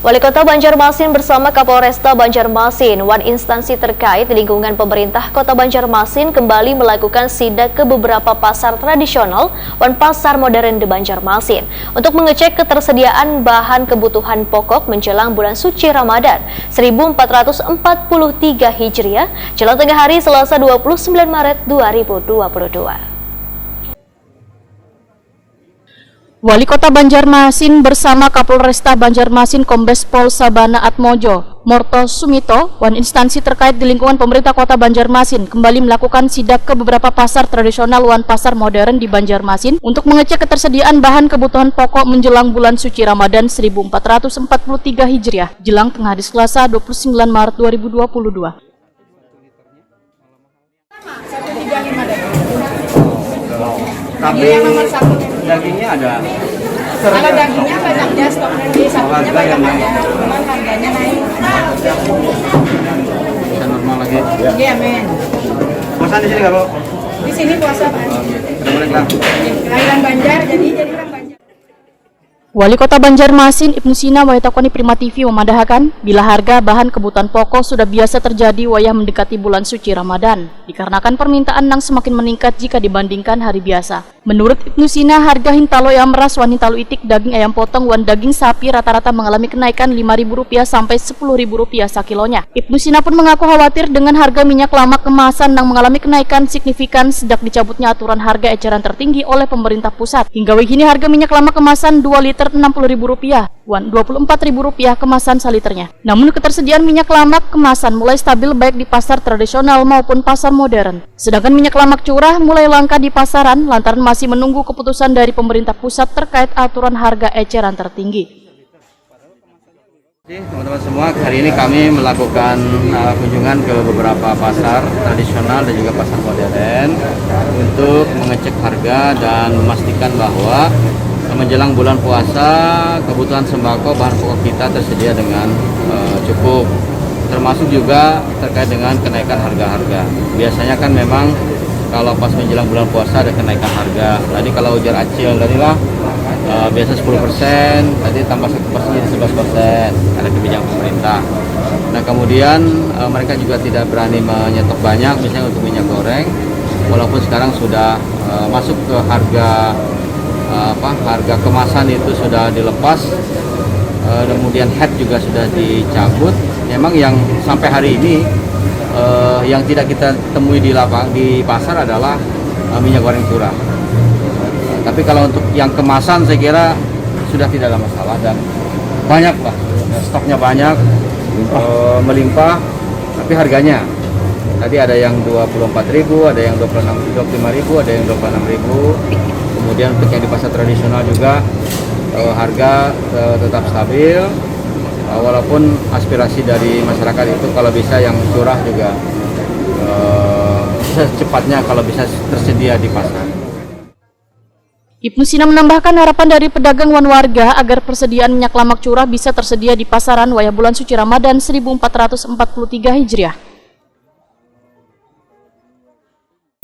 Wali Kota Banjarmasin bersama Kapolresta Banjarmasin, instansi terkait lingkungan pemerintah Kota Banjarmasin kembali melakukan sidak ke beberapa pasar tradisional pasar modern di Banjarmasin untuk mengecek ketersediaan bahan kebutuhan pokok menjelang bulan suci Ramadan 1443 Hijriah, jelang tengah hari Selasa 29 Maret 2022. Wali Kota Banjarmasin bersama Kapolresta Banjarmasin Kombes Pol Sabana Atmojo, Morto Sumito, instansi terkait di lingkungan pemerintah Kota Banjarmasin kembali melakukan sidak ke beberapa pasar tradisional pasar modern di Banjarmasin untuk mengecek ketersediaan bahan kebutuhan pokok menjelang bulan suci Ramadan 1443 Hijriah, jelang tengah hari Selasa 29 Maret 2022. Tapi yang nomor satu dagingnya ada. Kalau dagingnya banyaknya stoknya di sapinya banyak aja, cuman harganya naik. Bisa normal lagi. Iya, men. Puasa di sini nggak, Bu? Di sini puasa, Pak. Udah boleh lah. Kelahiran Banjar, jadi orang Banjar. Wali Kota Banjarmasin Ibnu Sina Waitakoni Prima TV memandahkan bila harga bahan kebutuhan pokok sudah biasa terjadi wayah mendekati bulan suci Ramadan, dikarenakan permintaan yang semakin meningkat jika dibandingkan hari biasa. Menurut Ibnu Sina, harga hintalo ayam ras, hintalo itik, daging ayam potong, daging sapi rata-rata mengalami kenaikan Rp5.000 sampai Rp10.000 sakilonya. Ibnu Sina pun mengaku khawatir dengan harga minyak lama kemasan yang mengalami kenaikan signifikan sejak dicabutnya aturan harga eceran tertinggi oleh pemerintah pusat. Hingga kini harga minyak lama kemasan 2 liter Rp60.000, Rp24.000 kemasan saliternya. Namun ketersediaan minyak lama kemasan mulai stabil baik di pasar tradisional maupun pasar modern. Sedangkan minyak lama curah mulai langka di pasaran lantaran masih menunggu keputusan dari pemerintah pusat terkait aturan harga eceran tertinggi. Teman-teman semua, hari ini kami melakukan kunjungan ke beberapa pasar tradisional dan juga pasar modern untuk mengecek harga dan memastikan bahwa menjelang bulan puasa kebutuhan sembako bahan pokok kita tersedia dengan cukup, termasuk juga terkait dengan kenaikan harga-harga. Biasanya kan memang kalau pas menjelang bulan puasa ada kenaikan harga. Tadi kalau ujar acil tadilah biasa 10%, tadi tambah 1% jadi 11%, ada kebijakan pemerintah. Nah kemudian mereka juga tidak berani menyetok banyak, misalnya untuk minyak goreng, walaupun sekarang sudah masuk ke harga kemasan itu sudah dilepas, kemudian head juga sudah dicabut. Memang yang sampai hari ini yang tidak kita temui di pasar adalah minyak goreng curah. Tapi kalau untuk yang kemasan saya kira sudah tidak ada masalah dan banyak lah, stoknya banyak, melimpah, tapi harganya tadi ada yang Rp24.000, ada yang Rp25.000, ada yang Rp26.000. Kemudian untuk yang di pasar tradisional juga harga tetap stabil, walaupun aspirasi dari masyarakat itu kalau bisa yang curah juga secepatnya kalau bisa tersedia di pasar. Ibnu Sina menambahkan harapan dari pedagang warga agar persediaan minyak lamak curah bisa tersedia di pasaran wayah bulan suci Ramadan 1443 Hijriah.